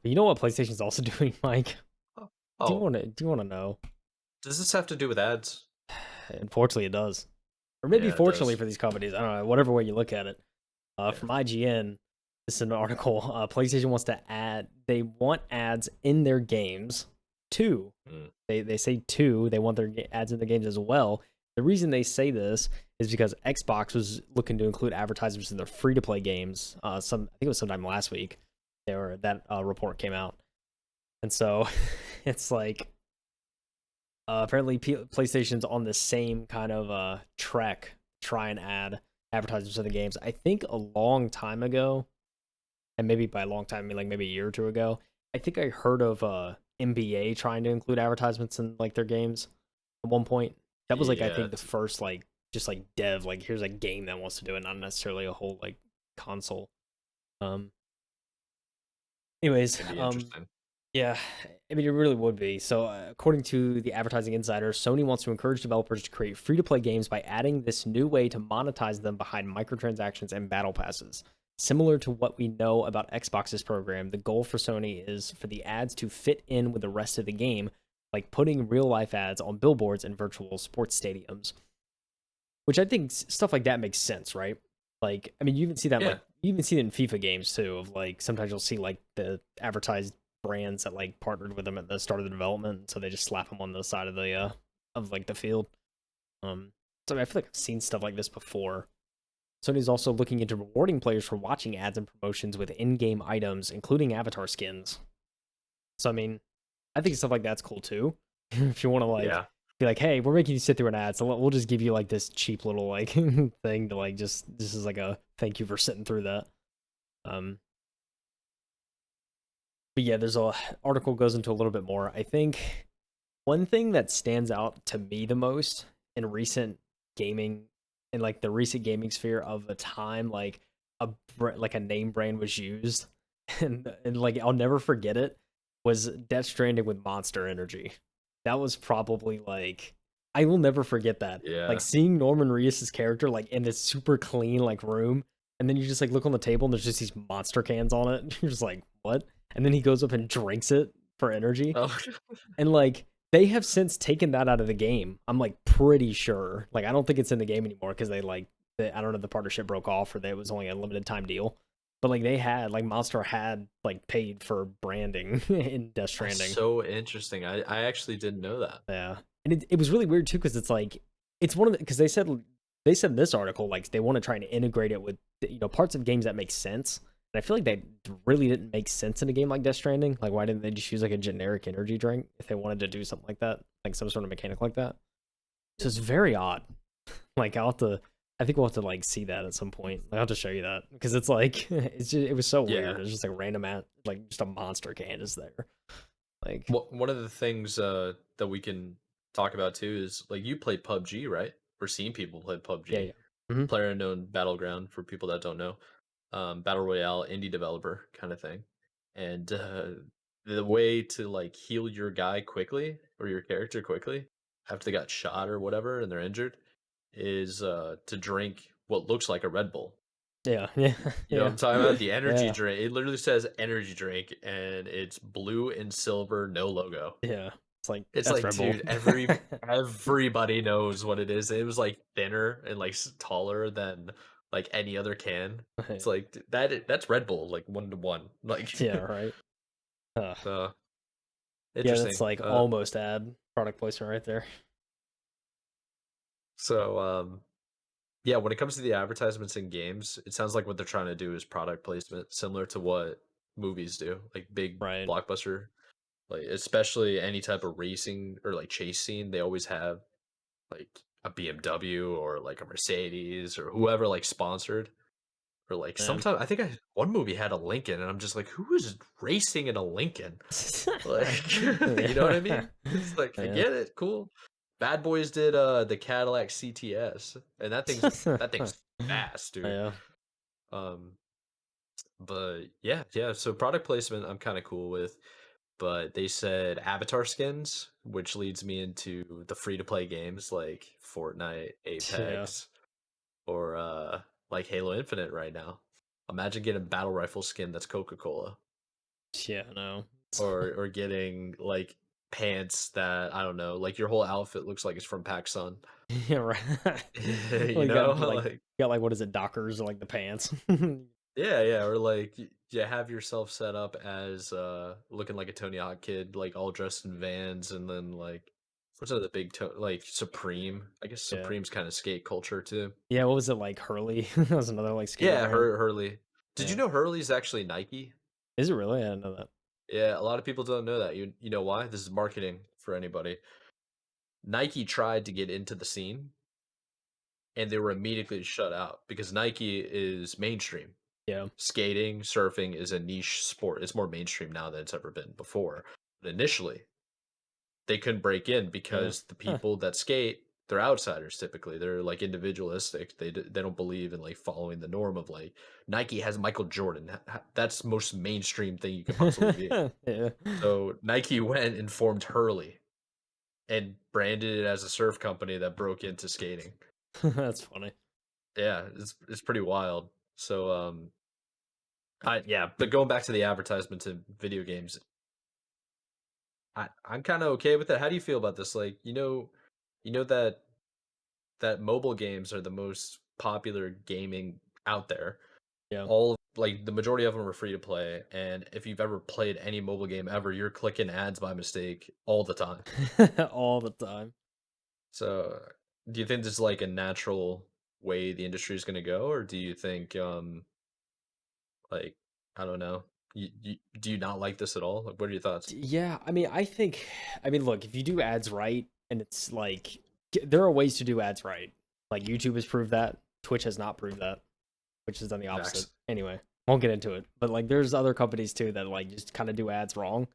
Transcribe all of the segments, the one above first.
But you know what PlayStation's also doing, Mike? Oh, Do you oh, want to do you want to know? does this have to do with ads? Unfortunately, it does, or maybe Yeah, it fortunately does. for these companies. I don't know. Whatever way you look at it. Yeah. From IGN, this is an article. PlayStation wants to add. They want ads in their games too. Mm. They say too. They want their ads in the games as well. The reason they say this is because Xbox was looking to include advertisements in their free to play games. I think it was sometime last week. That report came out, and so it's like apparently PlayStation's on the same kind of trek, try and add advertisements to the games. I think a long time ago, and maybe by a long time I mean like maybe a year or two ago, I think I heard of NBA trying to include advertisements in like their games at one point. That was like I Yeah, think the first like just like dev, like here's a game that wants to do it, not necessarily a whole like console. Um anyways, it'd be interesting. yeah, I mean, it really would be. So, according to the Advertising Insider, Sony wants to encourage developers to create free to play games by adding this new way to monetize them behind microtransactions and battle passes. Similar to what we know about Xbox's program, the goal for Sony is for the ads to fit in with the rest of the game, like putting real life ads on billboards and virtual sports stadiums. Which I think stuff like that makes sense, right? Like, I mean, you even see that Yeah. you even see it in FIFA games too. Of like sometimes you'll see like the advertised brands that like partnered with them at the start of the development, so they just slap them on the side of like the field. So I mean, I feel like I've seen stuff like this before. Sony's also looking into rewarding players for watching ads and promotions with in-game items, including avatar skins. So I mean, I think stuff like that's cool too. If you want to like Yeah. be like, hey, we're making you sit through an ad, so we'll just give you like this cheap little like thing to like just this is like a thank you for sitting through that. Um, but yeah, there's a article goes into a little bit more. I think one thing that stands out to me the most in recent gaming in like the recent gaming sphere of the time like like a name brand was used and like I'll never forget it was Death Stranding with Monster Energy. That was probably like I will never forget that. Like Yeah. seeing Norman Reedus' character like in this super clean like room, and then you just like look on the table and there's just these monster cans on it. You're just like, what? And then he goes up and drinks it for energy. Oh, And like they have since taken that out of the game. I'm like pretty sure. Like I don't think it's in the game anymore because I don't know, the partnership broke off or it was only a limited time deal. But like they had like Monster had like paid for branding in Death that's Stranding. so interesting. I actually didn't know that. Yeah. And it was really weird too because it's like it's one of the because they said in this article like they want to try and integrate it with parts of games that make sense. And I feel like that really didn't make sense in a game like Death Stranding. Like why didn't they just use like a generic energy drink if they wanted to do something like that? Like some sort of mechanic like that. So it's very odd. Like I think we'll have to like see that at some point. I'll have to show you that because it's like it was so Yeah. weird. It's just like random like just a monster can is there. Like One of the things that we can talk about too is like you play PUBG, right? We're seeing people play yeah, PUBG. yeah. Hmm. Player unknown battleground for people that don't know. Battle royale indie developer kind of thing. And the way to like heal your guy quickly or your character quickly after they got shot or whatever and they're injured is to drink what looks like a Red Bull. Yeah, yeah, You know what yeah. I'm talking about? The energy Yeah, drink. It literally says energy drink and it's blue and silver, no logo. yeah. It's like It's that's like, Red Bull. dude, everybody knows what it is. It was like thinner and like taller than like any other can. It's like that's Red Bull, like 1 to 1. Like, Yeah, right. Uh, uh, yeah, that's interesting. like almost ad product placement right there. So yeah, when it comes to the advertisements in games, it sounds like what they're trying to do is product placement, similar to what movies do, like big Right. blockbuster, like especially any type of racing or like chase scene. They always have like a BMW or like a Mercedes or whoever like sponsored. Or like Yeah. sometimes I think one movie had a Lincoln, and I'm just like, who is racing in a Lincoln? Like, you know what I Yeah. mean? It's like I Yeah. get it, cool. Bad Boys did the Cadillac CTS, and that thing's fast, dude. Yeah. Um, but yeah. So product placement, I'm kind of cool with, but they said avatar skins, which leads me into the free to play games like Fortnite, Yeah. Apex, or like Halo Infinite right now. Imagine getting a battle rifle skin that's Coca-Cola. Yeah, no. or getting like pants that I don't know, like your whole outfit looks like it's from PacSun. Yeah, right. Well, You you know, got like like what is it, Dockers or like the pants? yeah, yeah, or like you have yourself set up as looking like a Tony Hawk kid, like all dressed in Vans, and then like what's other big like Supreme? I guess Yeah. Supreme's kind of skate culture too. Yeah, what was it like Hurley? That was another like skater Yeah, brand. Hurley. Did you Yeah. know Hurley's actually Nike? Is it really? I didn't know that. Yeah, a lot of people don't know that. You know why? This is marketing for anybody. Nike tried to get into the scene and they were immediately shut out because Nike is mainstream. Yeah. Skating, surfing is a niche sport. It's more mainstream now than it's ever been before. But initially, they couldn't break in Yeah. because the Huh. people that skate, they're outsiders typically. They're like individualistic. They don't believe in like following the norm of like Nike has Michael Jordan. That's the most mainstream thing you could possibly be. Yeah. So Nike went and formed Hurley and branded it as a surf company that broke into skating. That's funny. Yeah, it's pretty wild. So yeah, but going back to the advertisements in video games, I'm kind of okay with that. How do you feel about this? Like, you know that mobile games are the most popular gaming out there. Yeah. All like the majority of them are free to play, and if you've ever played any mobile game ever, you're clicking ads by mistake all the time. All the time. So, do you think this is like a natural way the industry is going to go, or do you think like I don't know, do you not like this at all? Like, what are your thoughts? Yeah, I mean, look, if you do ads right, and it's like, there are ways to do ads right. Like YouTube has proved that. Twitch has not proved that. Which has done the opposite. Facts. Anyway, won't get into it. But like, there's other companies too that like just kind of do ads wrong.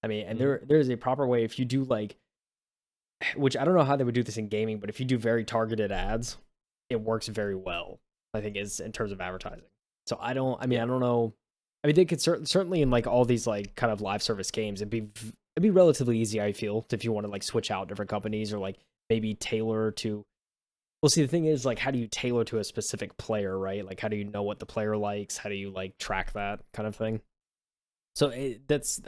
I mean, and Mhm. there is a proper way if you do like, which I don't know how they would do this in gaming, but if you do very targeted ads, it works very well. I think is in terms of advertising. So I don't. I mean, Yeah. I don't know. I mean, they could certainly in like all these like kind of live service games, it'd be relatively easy. I feel if you want to like switch out different companies or like maybe tailor to. Well, see, the thing is, like, how do you tailor to a specific player, right? Like, how do you know what the player likes? How do you like track that kind of thing? So that's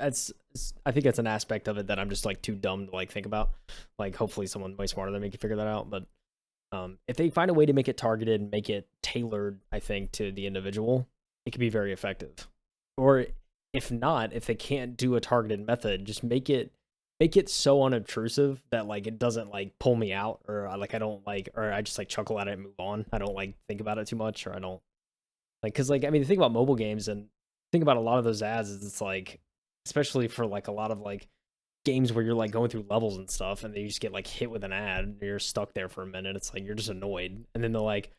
I think that's an aspect of it that I'm just like too dumb to like think about. Like, hopefully, someone way smarter than me can figure that out. But if they find a way to make it targeted and make it tailored, I think to the individual, it could be very effective. Or if not, if they can't do a targeted method, just make it so unobtrusive that like it doesn't like pull me out or like I don't like or I just like chuckle at it and move on. I don't like think about it too much or I don't like because like I mean the thing about mobile games and think about a lot of those ads is it's like especially for like a lot of like games where you're like going through levels and stuff and then you just get like hit with an ad and you're stuck there for a minute. It's like you're just annoyed and then they're like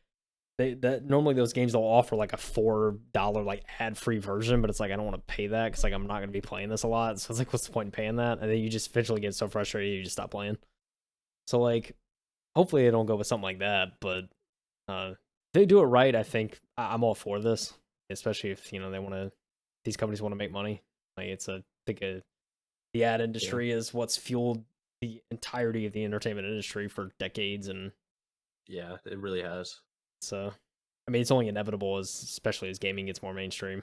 they that normally those games they'll offer like a $4 like ad free version, but it's like I don't want to pay that because like I'm not gonna be playing this a lot. So it's like, what's the point in paying that? And then you just eventually get so frustrated you just stop playing. So like, hopefully they don't go with something like that. But if they do it right, I think I'm all for this, especially if you know they want to. These companies want to make money. Like it's a I think the ad Yeah. industry is what's fueled the entirety of the entertainment industry for decades, and Yeah, it really has. so I mean it's only inevitable as especially as gaming gets more mainstream.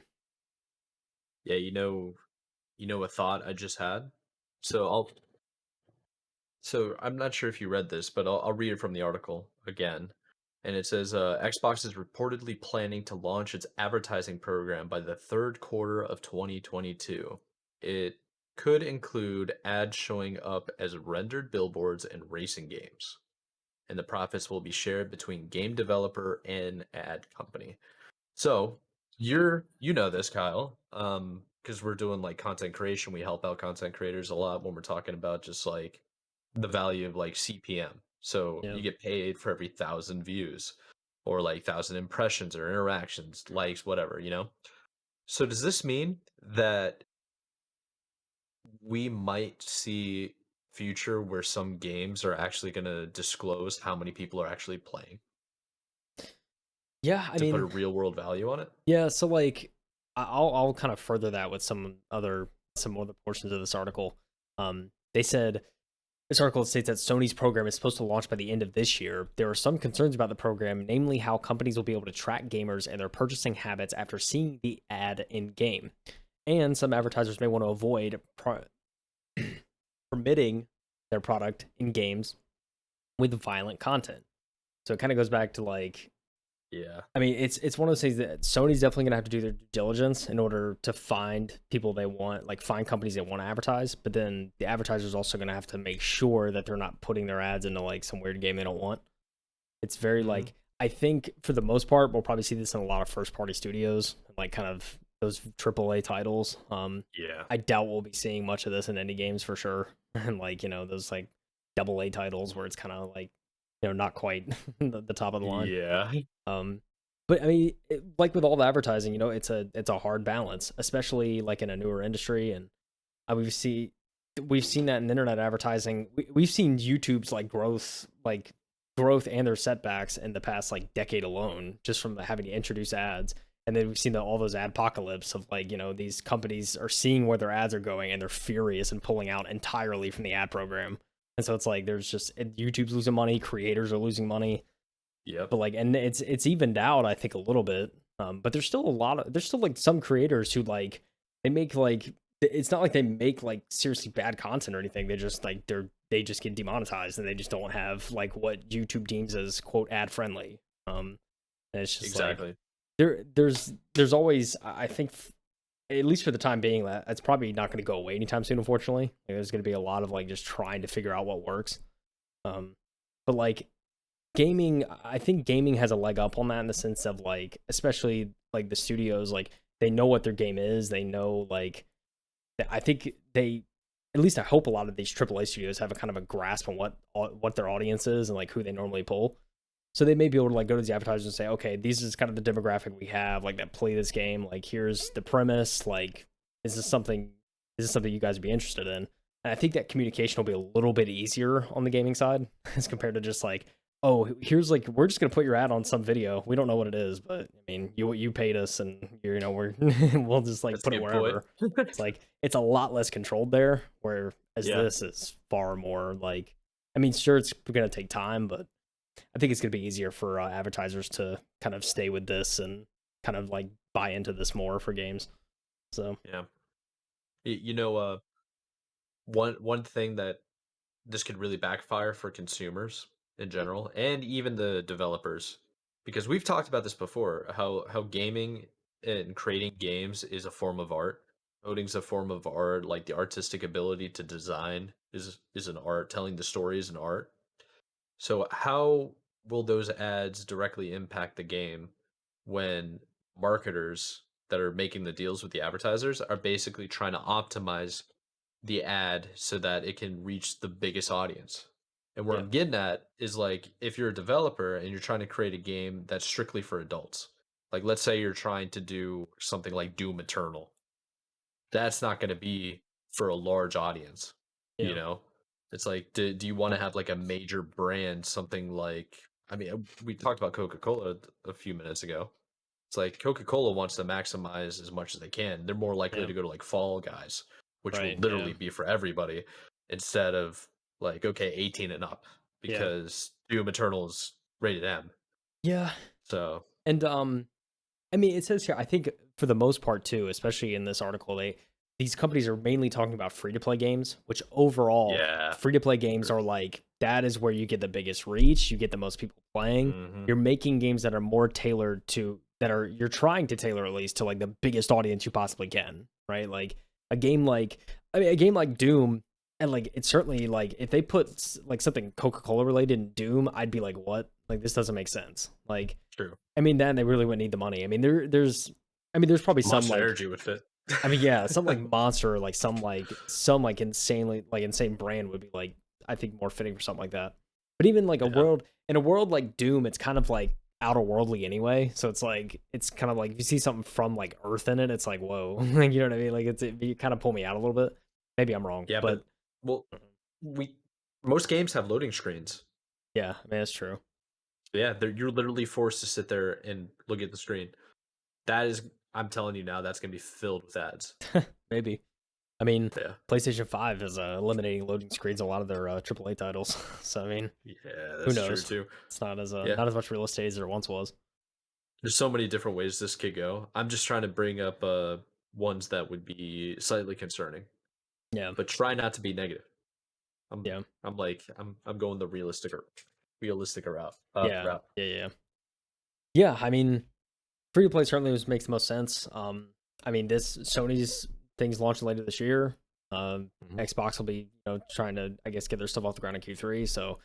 Yeah, you know a thought I just had. So I'm not sure if you read this, but I'll read it from the article again. And it says Xbox is reportedly planning to launch its advertising program by the third quarter of 2022. It could include ads showing up as rendered billboards and racing games, and the profits will be shared between game developer and ad company. So you know this, Kyle, because we're doing like content creation. We help out content creators a lot when we're talking about just like the value of like CPM. So Yeah. you get paid for every 1,000 views or like 1,000 impressions or interactions, likes, whatever, you know? So does this mean that we might see future where some games are actually going to disclose how many people are actually playing Yeah, I to put a mean, real world value on it? yeah, so like I'll kind of further that with some other portions of this article. They said this article states that Sony's program is supposed to launch by the end of this year. There are some concerns about the program, namely how companies will be able to track gamers and their purchasing habits after seeing the ad in game. and some advertisers may want to avoid permitting their product in games with violent content. So it kind of goes back to like, Yeah. I mean, it's one of those things that Sony's definitely gonna have to do their due diligence in order to find people they want, like find companies they want to advertise. But then the advertisers also gonna have to make sure that they're not putting their ads into like some weird game they don't want. It's very Mhm. like, I think for the most part we'll probably see this in a lot of first party studios, like kind of those AAA titles. Yeah. I doubt we'll be seeing much of this in indie games for sure, and like those like double A titles where it's kind of like not quite the top of the line. Yeah. Um, but I mean, like with all the advertising, it's a hard balance, especially like in a newer industry, and we've seen that in internet advertising. We've seen YouTube's growth and their setbacks in the past like decade alone, just from having to introduce ads. And then we've seen all those adpocalypse of like these companies are seeing where their ads are going and they're furious and pulling out entirely from the ad program. And so it's like there's just YouTube's losing money, creators are losing money, Yep. but like, and it's evened out, I think, a little bit. But there's still like some creators who like they make like it's not like they make like seriously bad content or anything. They just like they just get demonetized and they just don't have like what YouTube deems as quote ad friendly. And it's just like Exactly. there's always, I think, at least for the time being, that's probably not going to go away anytime soon. Unfortunately, like, there's going to be a lot of like just trying to figure out what works. Um, but like gaming, I think gaming has a leg up on that in the sense of like, especially like the studios, like they know what their game is. They know like, I think they, at least I hope a lot of these AAA studios have a kind of a grasp on what their audience is and like who they normally pull. So they may be able to like go to the advertisers and say, okay, these is kind of the demographic we have, like that play this game. Like here's the premise. Like, is this something? Is this something you guys would be interested in? And I think that communication will be a little bit easier on the gaming side as compared to just like, oh, here's like we're just gonna put your ad on some video. We don't know what it is, but I mean, you paid us, and we're we'll just like That's a put it good point. wherever. It's like it's a lot less controlled there, whereas Yeah. this is far more like. I mean, sure, it's gonna take time, but I think it's going to be easier for advertisers to kind of stay with this and kind of like buy into this more for games. So Yeah. You know, one thing that this could really backfire for consumers in general and even the developers, because we've talked about this before, how gaming and creating games is a form of art. Coding's a form of art, like the artistic ability to design is an art, telling the story is an art. So how will those ads directly impact the game when marketers that are making the deals with the advertisers are basically trying to optimize the ad so that it can reach the biggest audience? And where yeah, I'm getting at is like if you're a developer and you're trying to create a game that's strictly for adults, like let's say you're trying to do something like Doom Eternal, that's not going to be for a large audience, you yeah, know? It's like, do you want to have like a major brand, something like, I mean, we talked about Coca-Cola a few minutes ago. It's like Coca-Cola wants to maximize as much as they can. They're more likely yeah, to go to like Fall Guys, which will right, yeah, literally be for everybody, instead of like, okay, 18 and up, yeah, because Doom Eternal is rated M. yeah. So, And I mean, it says here, I think for the most part too, especially in this article, these companies are mainly talking about free to play games, which overall, yeah. free to play games True. are like that is where you get the biggest reach, you get the most people playing. Hmm. You're making games that are more tailored to that are you're trying to tailor at least to like the biggest audience you possibly can, right? Like a game like a game like Doom, and like it's certainly like if they put like something Coca-Cola related in Doom, I'd be like, what? Like this doesn't make sense. Like True. I mean, then they really wouldn't need the money. I mean, there's probably some Monster like, Energy would fit. I mean, yeah, some like monster, like some like insanely like insane brand would be like, I think more fitting for something like that. But even like Yeah. in a world like Doom, it's kind of like outer worldly anyway. So it's kind of like if you see something from like Earth in it, it's like whoa, like you know what I mean? Like you kind of pull me out a little bit. Maybe I'm wrong, Yeah, but but well, we most games have loading screens. yeah, I mean that's true. Yeah, you're literally forced to sit there and look at the screen. That is, I'm telling you now, that's gonna be filled with ads. Maybe. I mean, Yeah, PlayStation 5 is eliminating loading screens in a lot of their AAA titles. So I mean, yeah, who that's true knows? too. It's Yeah, not as much real estate as there once was. there's so many different ways this could go. I'm just trying to bring up ones that would be slightly concerning, Yeah. but try not to be negative. Yeah. I'm going the realistic route. Yeah. Route. Yeah. Yeah. Yeah. I mean, free to play certainly makes the most sense. I mean, this Sony's things launching later this year. Mhm. Xbox will be, trying to, I guess, get their stuff off the ground in Q3. So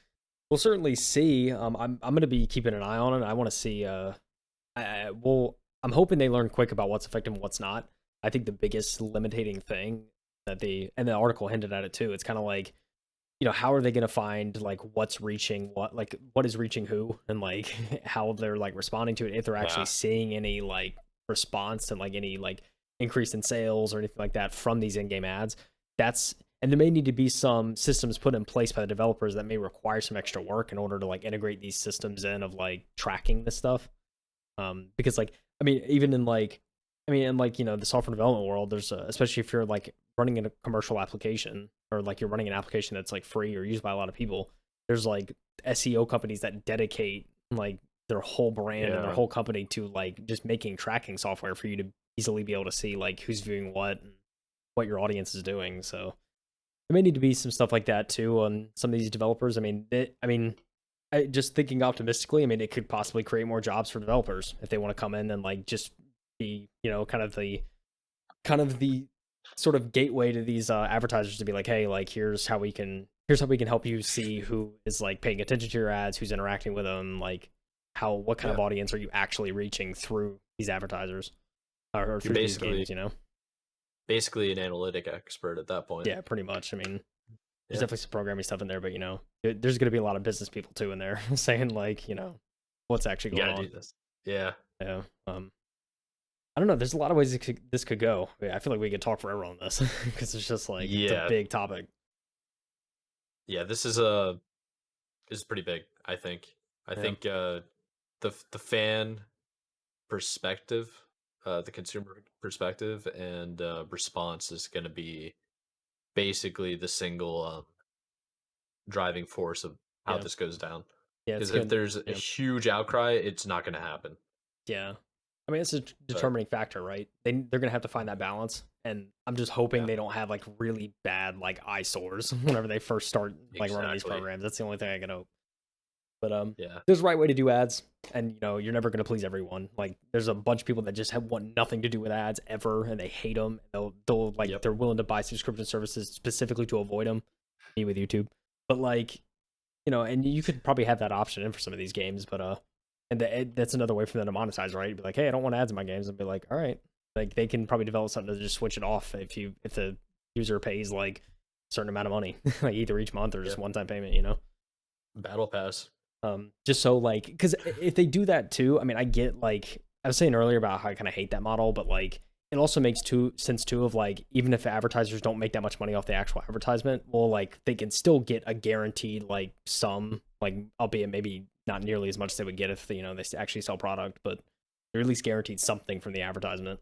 we'll certainly see. I'm going to be keeping an eye on it. I want to see. I'm hoping they learn quick about what's effective and what's not. I think the biggest limiting thing that and the article hinted at it too. It's kind of like, how are they going to find like what's reaching what, like what is reaching who, and like how they're like responding to it, if they're actually Yeah. seeing any like response and like any like increase in sales or anything like that from these in-game ads. That's And there may need to be some systems put in place by the developers that may require some extra work in order to like integrate these systems in of like tracking this stuff. Because like, I mean, even in like, in like, the software development world, there's especially if you're like running in a commercial application, or like you're running an application that's like free or used by a lot of people, there's like SEO companies that dedicate like their whole brand and their Yeah. whole company to like just making tracking software for you to easily be able to see like who's viewing what and what your audience is doing. So there may need to be some stuff like that too on some of these developers. Just thinking optimistically, I mean, it could possibly create more jobs for developers if they want to come in and like just be, kind of the sort of gateway to these advertisers to be like, hey, like here's how we can help you see who is like paying attention to your ads, who's interacting with them, like what kind Yeah. of audience are you actually reaching through these advertisers or You're through these games. basically an analytic expert at that point. Yeah, pretty much. I mean, there's Yeah. definitely some programming stuff in there, but there's going to be a lot of business people too in there saying like, what's actually You going gotta on. do this. Yeah. Yeah. I don't know. There's a lot of ways this could go. Yeah, I feel like we could talk forever on this because it's just like it's a Yeah. big topic. Yeah. This is pretty big, I think. I Yeah. think the fan perspective, the consumer perspective, and response is going to be basically the single driving force of how Yeah. this goes down. Yeah. It's Because if good. there's a Yeah. huge outcry, it's not going to happen. Yeah. I mean, it's a But determining factor, right? They're gonna have to find that balance, and I'm just hoping yeah, they don't have like really bad like eyesores whenever they first start like running these exactly. programs. That's the only thing I can hope. But Yeah, there's a right way to do ads, and you're never gonna please everyone. Like there's a bunch of people that just want nothing to do with ads ever, and they hate them. They'll like yep, they're willing to buy subscription services specifically to avoid them. Me with YouTube, but like and you could probably have that option in for some of these games, but that's another way for them to monetize, right? Be like, hey, I don't want ads in my games, and be like, all right, like they can probably develop something to just switch it off if the user pays like a certain amount of money, like either each month or just yep. one time payment. Battle Pass. Just so like, because if they do that too, I mean, I get like I was saying earlier about how I kind of hate that model, but like it also makes sense too of like even if advertisers don't make that much money off the actual advertisement, well, like they can still get a guaranteed like sum, like albeit maybe not nearly as much as they would get if they actually sell product, but they're at least guaranteed something from the advertisement,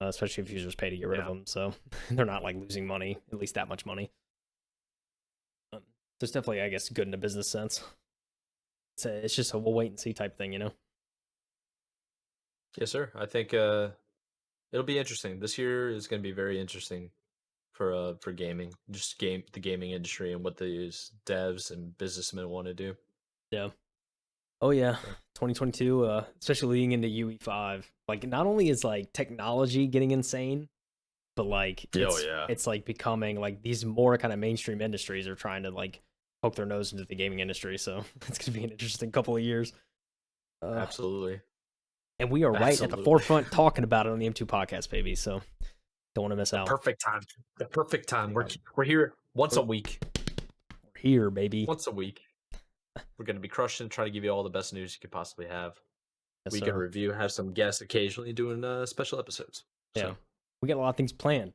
especially if users pay to get rid of Yeah, them, so they're not like losing money, at least that much money. So it's definitely, I guess, good in a business sense. It's just a we'll wait and see type thing. yes, sir. I think it'll be interesting. This year is going to be very interesting for gaming, just the gaming industry and what these devs and businessmen want to do. Yeah. Oh yeah. So 2022, especially leading into UE5. Like not only is like technology getting insane, but like oh it's yeah, it's like becoming like these more kind of mainstream industries are trying to like poke their nose into the gaming industry. So it's gonna be an interesting couple of years. Uh, absolutely, and we are right at the absolutely. forefront talking about it on the M2 podcast, baby. So don't want to miss The out. perfect time. The perfect time. Yeah. We're here once a We're week. here, baby. Once a week. We're going to be crushing, try to give you all the best news you could possibly have. Yes, We can sir. review, have some guests occasionally doing special episodes. Yeah. So We got a lot of things planned.